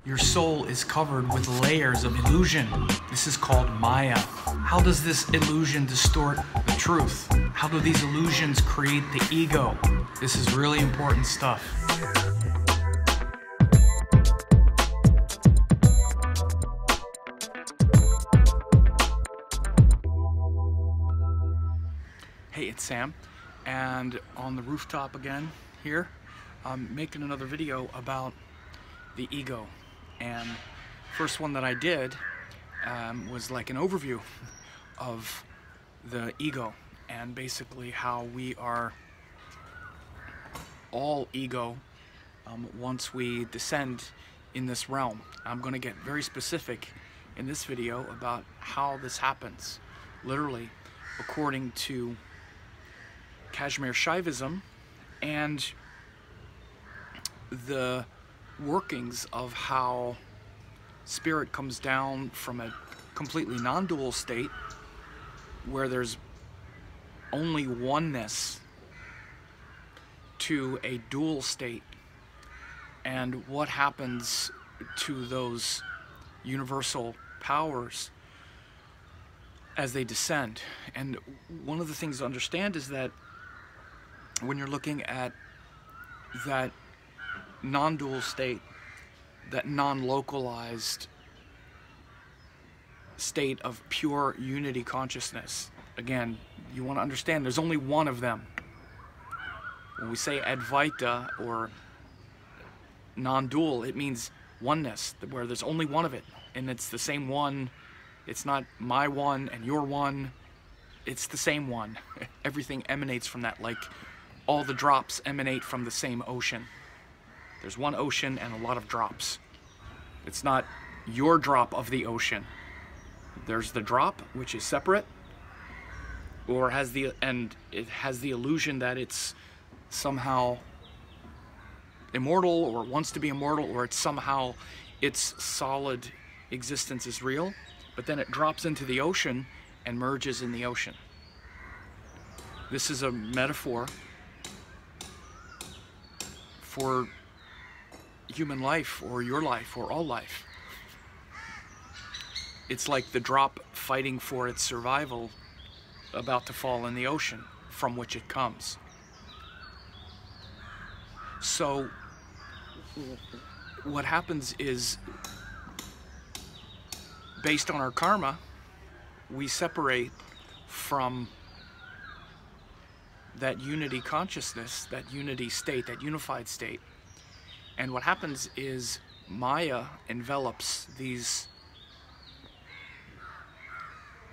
Your soul is covered with layers of illusion. This is called Maya. How does this illusion distort the truth? How do these illusions create the ego? This is really important stuff. Hey, it's Sam, and on the rooftop again here, I'm making another video about the ego. And first one that I did was like an overview of the ego and basically how we are all ego once we descend in this realm. I'm going to get very specific in this video about how this happens, literally according to Kashmir Shaivism and the workings of how spirit comes down from a completely non-dual state where there's only oneness to a dual state, and what happens to those universal powers as they descend. And one of the things to understand is that when you're looking at that non-dual state, that non-localized state of pure unity consciousness, again, you want to understand there's only one of them. When we say Advaita or non-dual, it means oneness, where there's only one of it, and it's the same one. It's not my one and your one, it's the same one. Everything emanates from that, like all the drops emanate from the same ocean. There's one ocean and a lot of drops. It's not your drop of the ocean. There's the drop, which is separate, or has the illusion that it's somehow immortal or wants to be immortal, or it's somehow its solid existence is real, but then it drops into the ocean and merges in the ocean. This is a metaphor for human life, or your life, or all life. It's like the drop fighting for its survival, about to fall in the ocean from which it comes. So what happens is, based on our karma, we separate from that unity consciousness, that unity state, that unified state. And what happens is Maya envelops these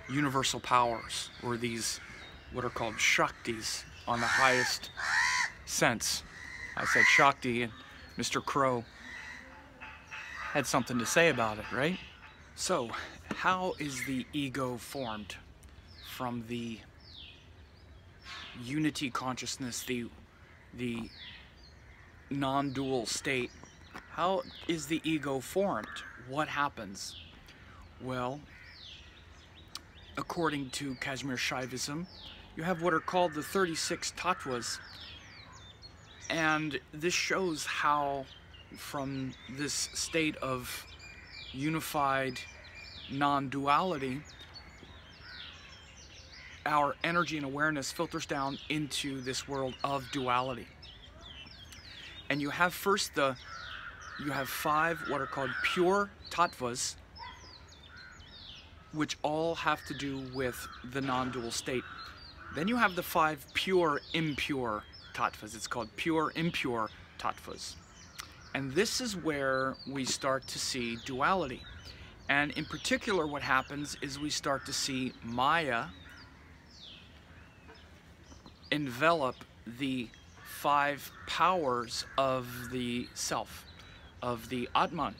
universal powers, or these what are called Shaktis on the highest sense. I said Shakti, and Mr. Crow had something to say about it, right? So, how is the ego formed from the unity consciousness, the non-dual state? How is the ego formed? What happens? Well, according to Kashmir Shaivism, you have what are called the 36 tattvas, and this shows how from this state of unified non-duality, our energy and awareness filters down into this world of duality. And you have first you have 5 what are called pure tattvas, which all have to do with the non-dual state. Then you have the 5 pure impure tattvas. It's called pure impure tattvas. And this is where we start to see duality. And in particular, what happens is we start to see Maya envelop the 5 powers of the self, of the Atman,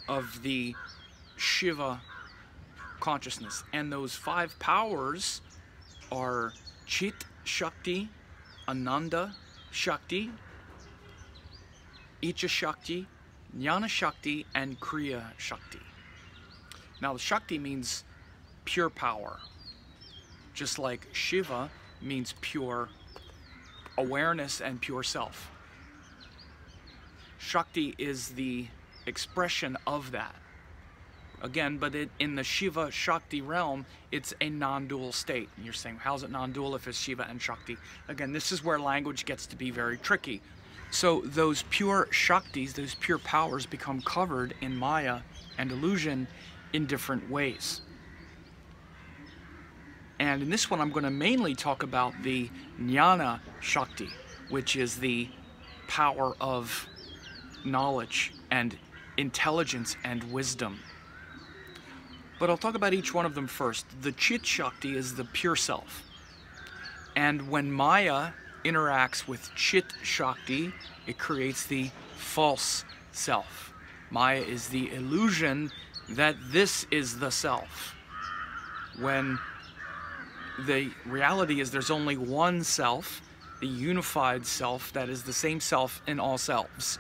of the Shiva consciousness. And those 5 powers are Chit Shakti, Ananda Shakti, Icha Shakti, Jnana Shakti, and Kriya Shakti. Now, the Shakti means pure power, just like Shiva means pure awareness and pure self. Shakti is the expression of that. Again, but in the Shiva Shakti realm, it's a non-dual state. And you're saying, how's it non-dual if it's Shiva and Shakti? Again, this is where language gets to be very tricky. So those pure Shaktis, those pure powers, become covered in Maya and illusion in different ways. And in this one, I'm going to mainly talk about the Jnana Shakti, which is the power of knowledge and intelligence and wisdom. But I'll talk about each one of them first. The Chit Shakti is the pure self. And when Maya interacts with Chit Shakti, it creates the false self. Maya is the illusion that this is the self, when the reality is there's only one self, the unified self that is the same self in all selves.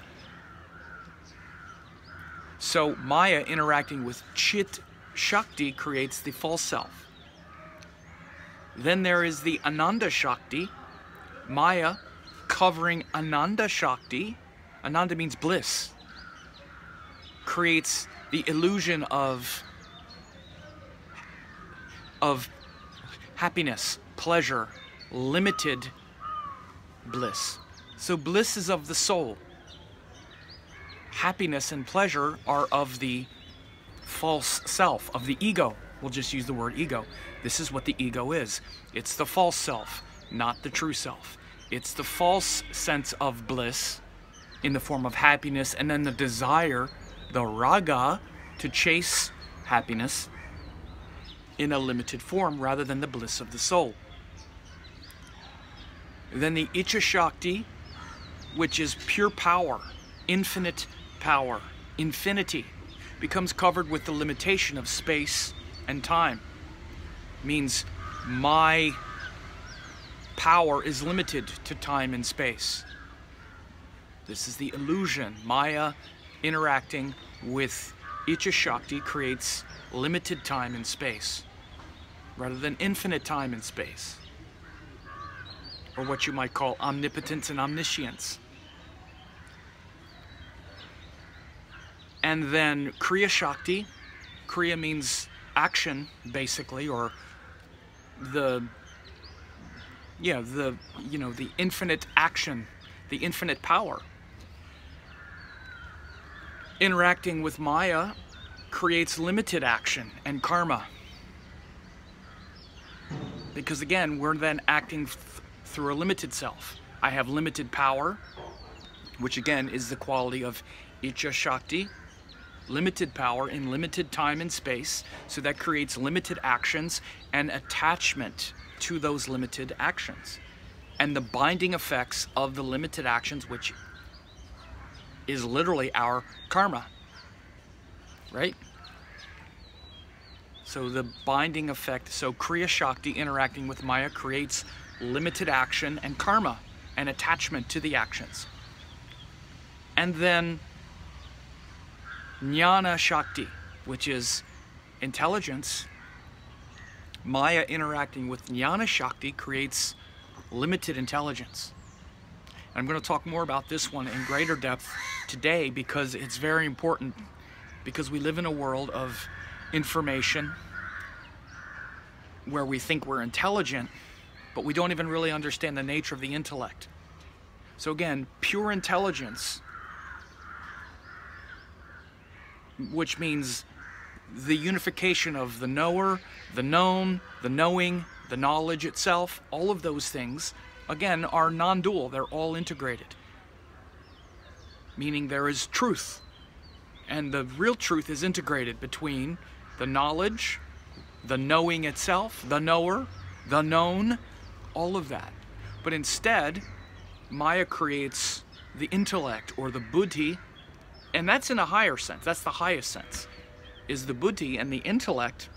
So Maya interacting with Chit Shakti creates the false self. Then there is the Ananda Shakti, Maya covering Ananda Shakti. Ananda means bliss. Creates the illusion of happiness, pleasure, limited bliss. So bliss is of the soul. Happiness and pleasure are of the false self, of the ego. We'll just use the word ego. This is what the ego is. It's the false self, not the true self. It's the false sense of bliss in the form of happiness, and then the desire, the raga, to chase happiness in a limited form rather than the bliss of the soul. Then the Icha Shakti, which is pure power, infinite power, infinity, becomes covered with the limitation of space and time. Means my power is limited to time and space. This is the illusion. Maya interacting with Icha Shakti creates limited time and space rather than infinite time and space, or what you might call omnipotence and omniscience. And then Kriya Shakti. Kriya means action, basically, or the infinite action, the infinite power. Interacting with Maya creates limited action and karma. Because again, we're then acting through a limited self. I have limited power, which again is the quality of Icha Shakti. Limited power in limited time and space, so that creates limited actions and attachment to those limited actions. And the binding effects of the limited actions, which is literally our karma, right? So the binding effect, so Kriya Shakti interacting with Maya creates limited action and karma and attachment to the actions. And then Jnana Shakti, which is intelligence. Maya interacting with Jnana Shakti creates limited intelligence. And I'm going to talk more about this one in greater depth today because it's very important, because we live in a world of information where we think we're intelligent, but we don't even really understand the nature of the intellect. So again, pure intelligence, which means the unification of the knower, the known, the knowing, the knowledge itself, all of those things, again, are non-dual. They're all integrated. Meaning there is truth. And the real truth is integrated between the knowledge, the knowing itself, the knower, the known, all of that. But instead, Maya creates the intellect or the buddhi, and that's in a higher sense. That's the highest sense, is the buddhi and the intellect,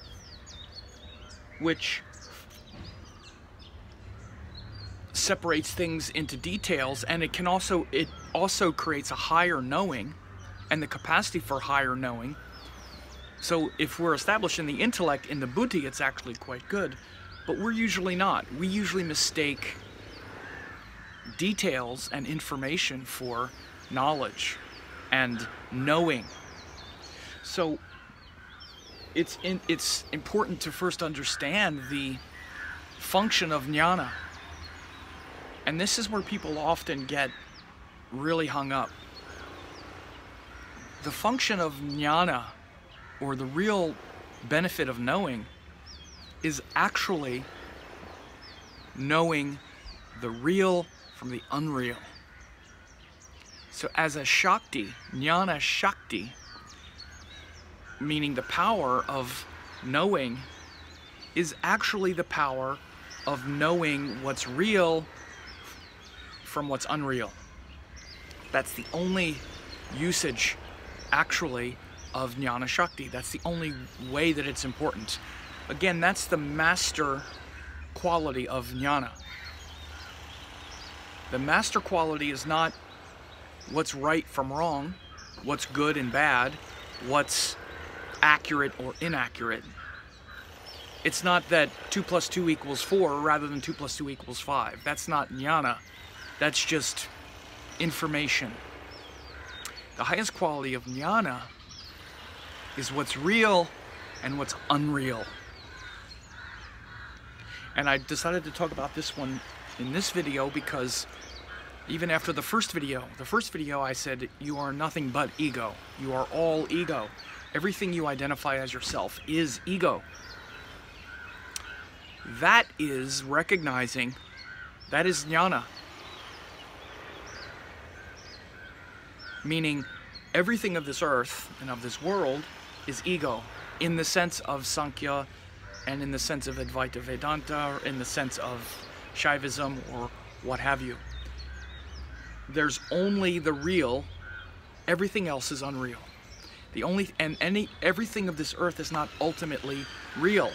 which separates things into details, and it also creates a higher knowing and the capacity for higher knowing. So if we're establishing the intellect in the buddhi, it's actually quite good, but we're usually not. We usually mistake details and information for knowledge and knowing. So it's important to first understand the function of jnana. And this is where people often get really hung up. The function of jnana, or the real benefit of knowing, is actually knowing the real from the unreal. So as a Shakti, Jnana Shakti, meaning the power of knowing, is actually the power of knowing what's real from what's unreal. That's the only usage, actually, of Jnana Shakti. That's the only way that it's important. Again, that's the master quality of jnana. The master quality is not what's right from wrong, what's good and bad, what's accurate or inaccurate. It's not that 2 + 2 = 4 rather than 2 + 2 = 5. That's not jnana. That's just information. The highest quality of jnana is what's real and what's unreal. And I decided to talk about this one in this video because even after the first video I said, you are nothing but ego. You are all ego. Everything you identify as yourself is ego. That is recognizing, that is jnana. Meaning everything of this earth and of this world is ego, in the sense of Sankhya, and in the sense of Advaita Vedanta, or in the sense of Shaivism, or what have you. There's only the real. Everything else is unreal. Everything of this earth is not ultimately real.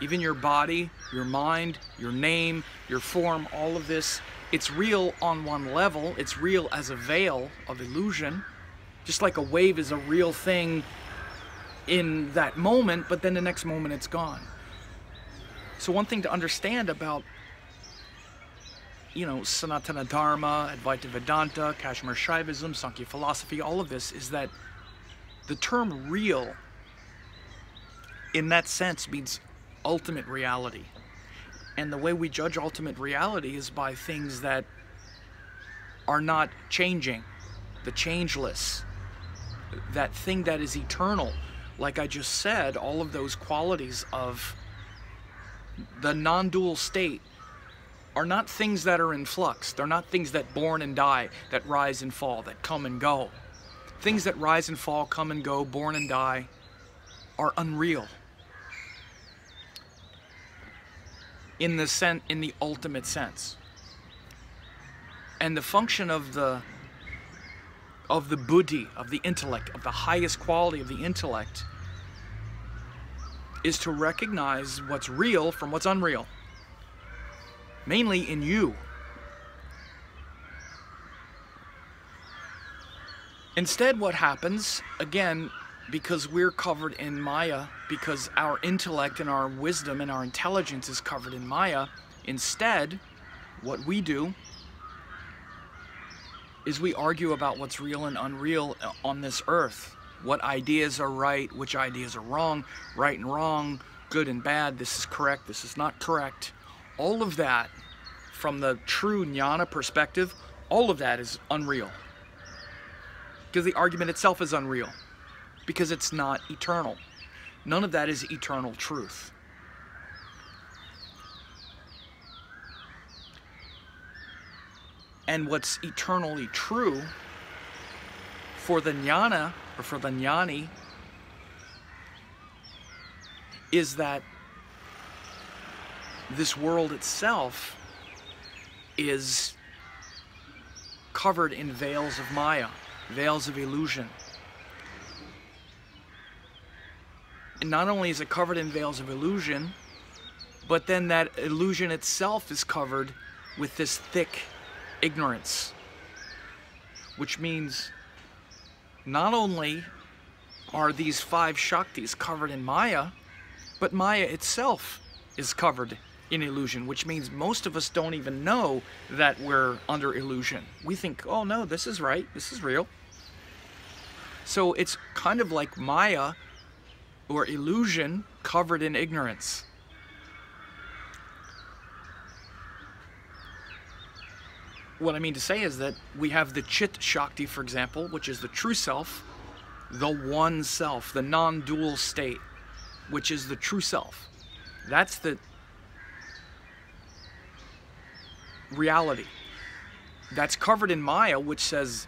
Even your body, your mind, your name, your form, all of this, it's real on one level. It's real as a veil of illusion. Just like a wave is a real thing in that moment, but then the next moment it's gone. So one thing to understand about, Sanatana Dharma, Advaita Vedanta, Kashmir Shaivism, Sankhya philosophy, all of this is that the term real, in that sense, means ultimate reality. And the way we judge ultimate reality is by things that are not changing, the changeless, that thing that is eternal. Like I just said, all of those qualities of the non-dual state are not things that are in flux. They're not things that born and die, that rise and fall, that come and go. Things that rise and fall, come and go, born and die, are unreal. In the ultimate sense. And the function of the buddhi, of the intellect, of the highest quality of the intellect, is to recognize what's real from what's unreal. Mainly in you. Instead, what happens, again, because we're covered in Maya, because our intellect and our wisdom and our intelligence is covered in Maya, instead, what we do is we argue about what's real and unreal on this earth. What ideas are right, which ideas are wrong, right and wrong, good and bad, this is correct, this is not correct. All of that, from the true jnana perspective, all of that is unreal. Because the argument itself is unreal. Because it's not eternal. None of that is eternal truth. And what's eternally true for the jnana, or for the jnani, is that this world itself is covered in veils of Maya, veils of illusion. And not only is it covered in veils of illusion, but then that illusion itself is covered with this thick ignorance. Which means not only are these 5 Shaktis covered in Maya, but Maya itself is covered in illusion, which means most of us don't even know that we're under illusion. We think, oh no, this is right, this is real. So it's kind of like Maya or illusion covered in ignorance. What I mean to say is that we have the Chit Shakti, for example, which is the true self, the one self, the non-dual state, which is the true self. That's the reality. That's covered in Maya, which says,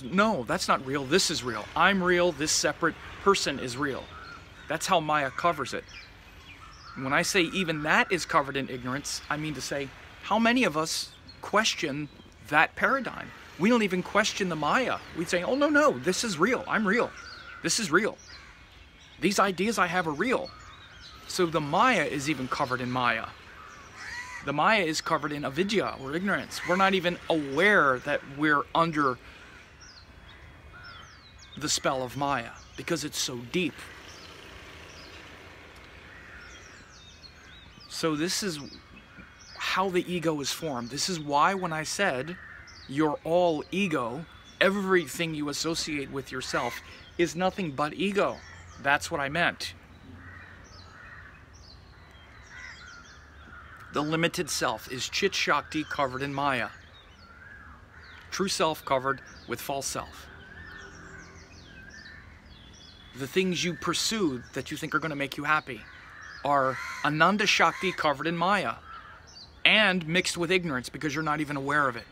no, that's not real, this is real. I'm real, this separate person is real. That's how Maya covers it. When I say even that is covered in ignorance, I mean to say, how many of us question that paradigm? We don't even question the Maya. We'd say, oh, no, this is real. I'm real. This is real. These ideas I have are real. So the Maya is even covered in Maya. The Maya is covered in avidya, or ignorance. We're not even aware that we're under the spell of Maya because it's so deep. So this is how the ego is formed. This is why when I said you're all ego, everything you associate with yourself is nothing but ego. That's what I meant. The limited self is Chit Shakti covered in Maya. True self covered with false self. The things you pursue that you think are going to make you happy are Ananda Shakti covered in Maya and mixed with ignorance because you're not even aware of it.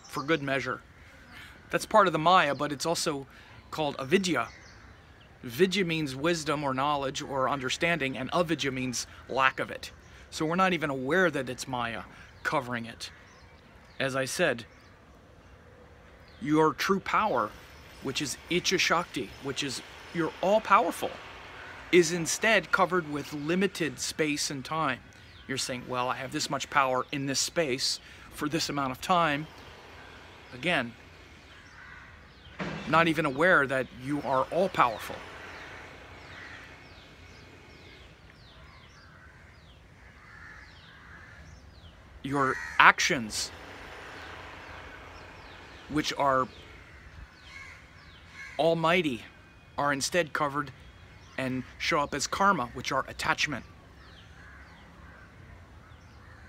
For good measure. That's part of the Maya, but it's also called avidya. Vidya means wisdom or knowledge or understanding, and avidya means lack of it. So we're not even aware that it's Maya covering it. As I said, your true power, which is Icha Shakti, which is you're all-powerful, is instead covered with limited space and time. You're saying, well, I have this much power in this space for this amount of time. Again, not even aware that you are all-powerful. Your actions, which are almighty, are instead covered and show up as karma, which are attachment,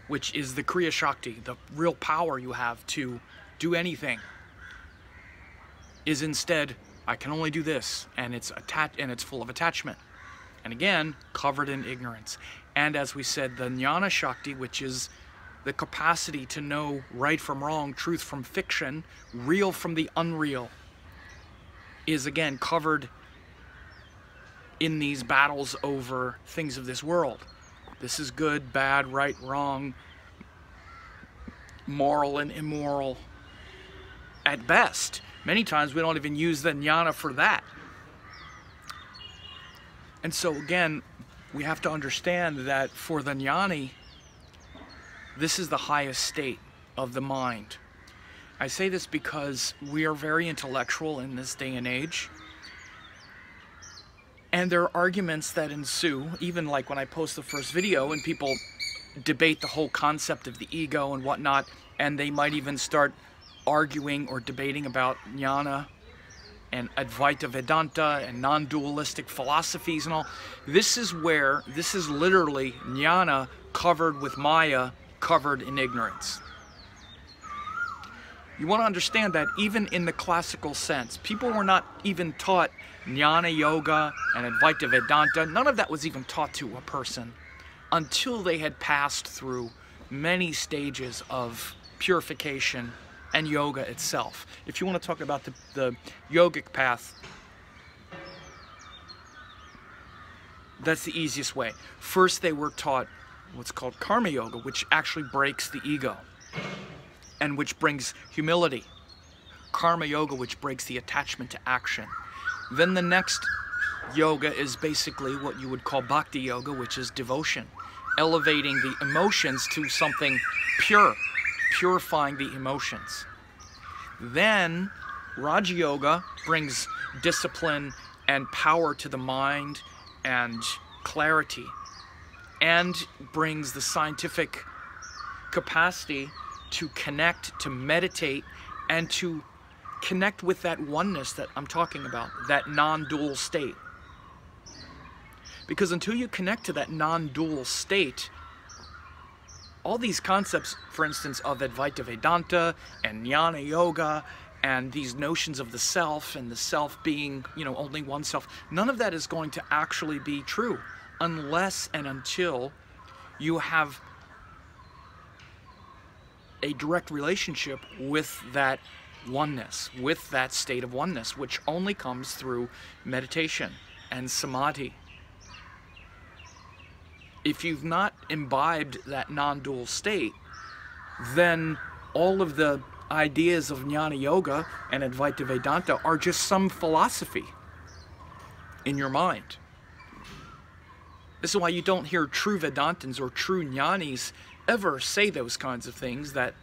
which is the Kriya Shakti, the real power you have to do anything, is instead, I can only do this, and it's full of attachment. And again, covered in ignorance. And as we said, the Jnana Shakti, which is the capacity to know right from wrong, truth from fiction, real from the unreal, is again covered in these battles over things of this world. This is good, bad, right, wrong, moral and immoral at best. Many times we don't even use the jnana for that. And so again, we have to understand that for the jnani, this is the highest state of the mind. I say this because we are very intellectual in this day and age. And there are arguments that ensue, even like when I post the first video and people debate the whole concept of the ego and whatnot, and they might even start arguing or debating about jnana and Advaita Vedanta and non-dualistic philosophies and all. This is literally jnana covered with Maya, covered in ignorance. You want to understand that even in the classical sense, people were not even taught Jnana Yoga and Advaita Vedanta. None of that was even taught to a person until they had passed through many stages of purification and yoga itself. If you want to talk about the yogic path, that's the easiest way. First, they were taught what's called Karma Yoga, which actually breaks the ego and which brings humility. Karma Yoga, which breaks the attachment to action. Then the next yoga is basically what you would call Bhakti Yoga, which is devotion, elevating the emotions to something pure, purifying the emotions. Then Raja Yoga brings discipline and power to the mind and clarity, and brings the scientific capacity to connect, to meditate, and to connect with that oneness that I'm talking about, that non-dual state. Because until you connect to that non-dual state, all these concepts, for instance, of Advaita Vedanta and Jnana Yoga, and these notions of the self and the self being, you know, only one self, none of that is going to actually be true unless and until you have a direct relationship with that oneness, with that state of oneness, which only comes through meditation and samadhi. If you've not imbibed that non-dual state, then all of the ideas of Jnana Yoga and Advaita Vedanta are just some philosophy in your mind. This is why you don't hear true Vedantins or true Jnanis ever say those kinds of things, that,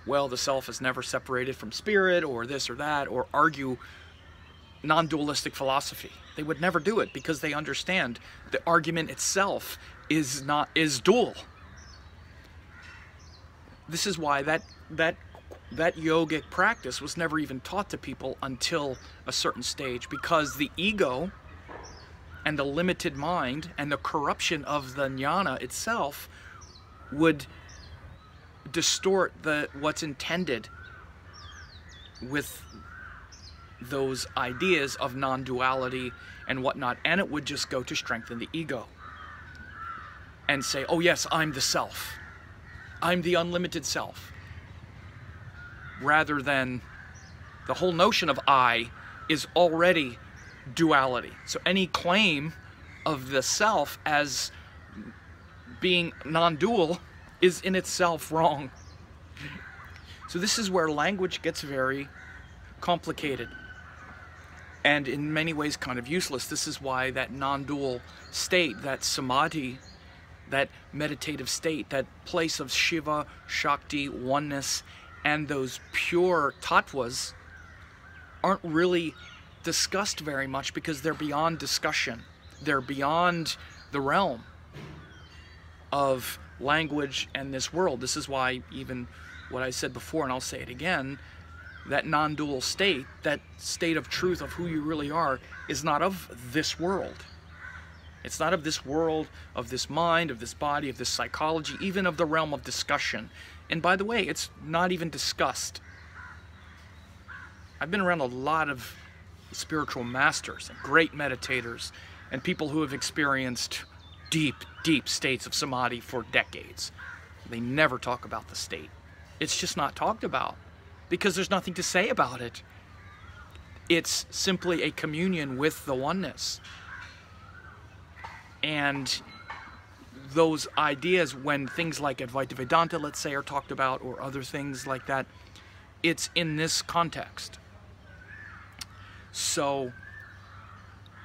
well, the self is never separated from spirit, or this or that, or argue non-dualistic philosophy. They would never do it because they understand the argument itself is dual. This is why that yogic practice was never even taught to people until a certain stage, because the ego and the limited mind and the corruption of the jnana itself would distort what's intended with those ideas of non-duality and whatnot, and it would just go to strengthen the ego and say, oh yes, I'm the self, I'm the unlimited self, rather than the whole notion of I is already duality. So any claim of the self as being non-dual is in itself wrong. So this is where language gets very complicated and in many ways kind of useless. This is why that non-dual state, that samadhi, that meditative state, that place of Shiva, Shakti, oneness, and those pure tattvas aren't really discussed very much, because they're beyond discussion. They're beyond the realm of language and this world. This is why even what I said before, and I'll say it again, that non-dual state, that state of truth of who you really are, is not of this world. It's not of this world, of this mind, of this body, of this psychology, even of the realm of discussion. And by the way, it's not even discussed. I've been around a lot of spiritual masters and great meditators and people who have experienced deep, deep states of samadhi for decades. They never talk about the state. It's just not talked about because there's nothing to say about it. It's simply a communion with the oneness. And those ideas, when things like Advaita Vedanta, let's say, are talked about, or other things like that, it's in this context. So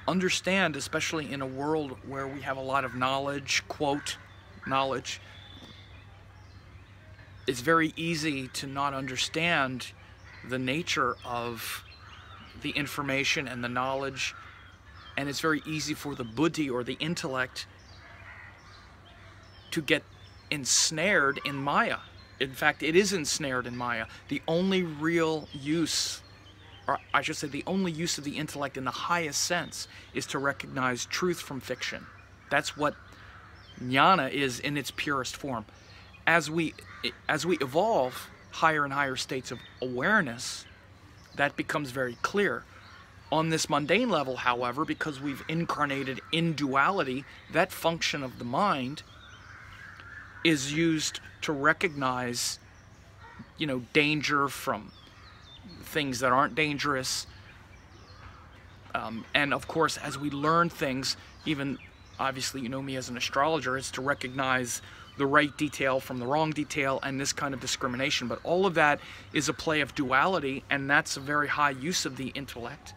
understand, especially in a world where we have a lot of knowledge, quote, knowledge, it's very easy to not understand the nature of the information and the knowledge, and it's very easy for the buddhi, or the intellect, to get ensnared in Maya. In fact, it is ensnared in Maya. The only real use, or I should say the only use of the intellect in the highest sense, is to recognize truth from fiction. That's what jnana is in its purest form. As we evolve higher and higher states of awareness, that becomes very clear. On this mundane level, however, because we've incarnated in duality, that function of the mind is used to recognize, you know, danger from things that aren't dangerous. And of course, as we learn things, even obviously, you know me as an astrologer, it's to recognize the right detail from the wrong detail and this kind of discrimination. But all of that is a play of duality, and that's a very high use of the intellect,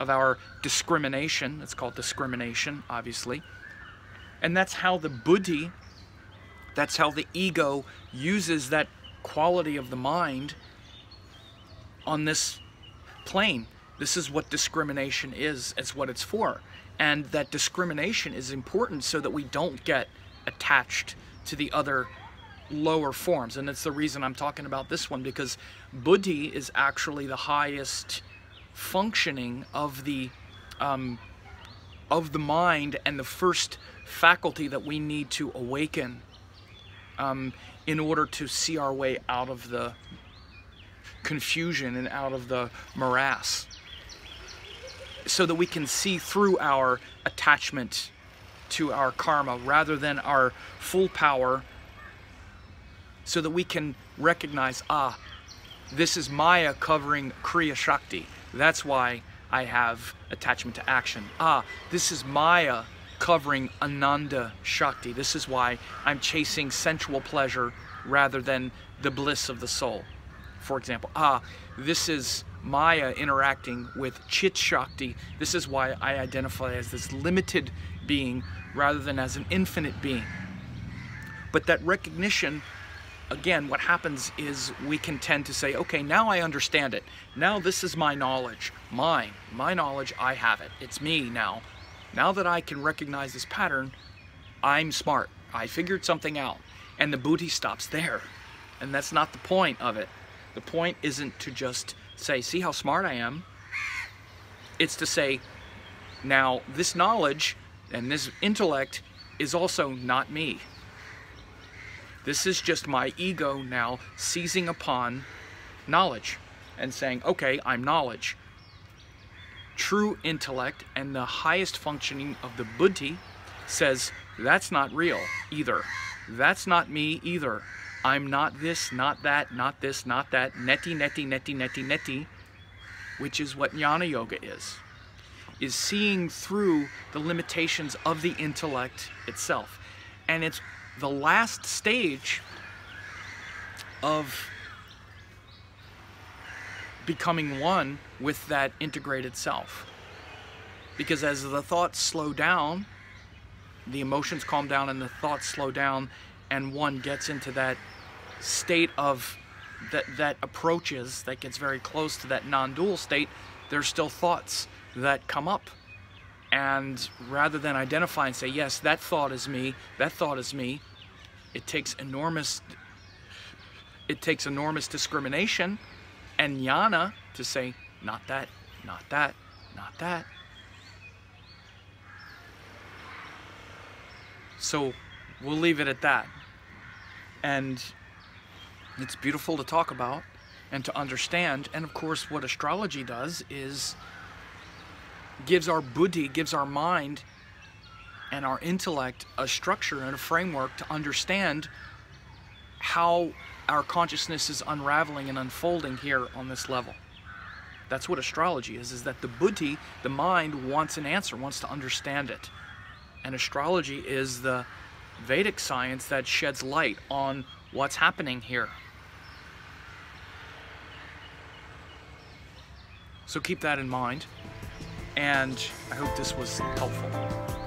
of our discrimination. It's called discrimination, obviously. And that's how the buddhi, that's how the ego uses that quality of the mind on this plane. This is what discrimination is. It's what it's for. And that discrimination is important so that we don't get attached to the other lower forms. And it's the reason I'm talking about this one, because buddhi is actually the highest functioning of the mind, and the first faculty that we need to awaken in order to see our way out of the confusion and out of the morass, so that we can see through our attachment to our karma rather than our full power, so that we can recognize, this is Maya covering Kriya Shakti. That's why I have attachment to action. This is Maya covering Ananda Shakti. This is why I'm chasing sensual pleasure rather than the bliss of the soul. For example, this is Maya interacting with Chit Shakti. This is why I identify as this limited being rather than as an infinite being. But that recognition, again, what happens is we can tend to say, okay, now I understand it. Now this is my knowledge. My knowledge, I have it. It's me now. Now that I can recognize this pattern, I'm smart. I figured something out. And the buddhi stops there. And that's not the point of it. The point isn't to just say, see how smart I am. It's to say, now this knowledge and this intellect is also not me. This is just my ego now seizing upon knowledge and saying, okay, I'm knowledge. True intellect and the highest functioning of the buddhi says, that's not real either. That's not me either. I'm not this, not that, not this, not that. Neti, neti, neti, neti, neti, which is what jnana yoga is seeing through the limitations of the intellect itself. And it's the last stage of becoming one with that integrated self. Because as the thoughts slow down, the emotions calm down and the thoughts slow down, and one gets into that state of that approaches, that gets very close to that non-dual state, there's still thoughts that come up. And rather than identify and say, yes, that thought is me, that thought is me, it takes enormous discrimination and jnana to say, not that, not that, not that. So we'll leave it at that. And it's beautiful to talk about and to understand. And of course, what astrology does is gives our buddhi, gives our mind and our intellect a structure and a framework to understand how our consciousness is unraveling and unfolding here on this level. That's what astrology is that the buddhi, the mind, wants an answer, wants to understand it. And astrology is the Vedic science that sheds light on what's happening here. So keep that in mind, and I hope this was helpful.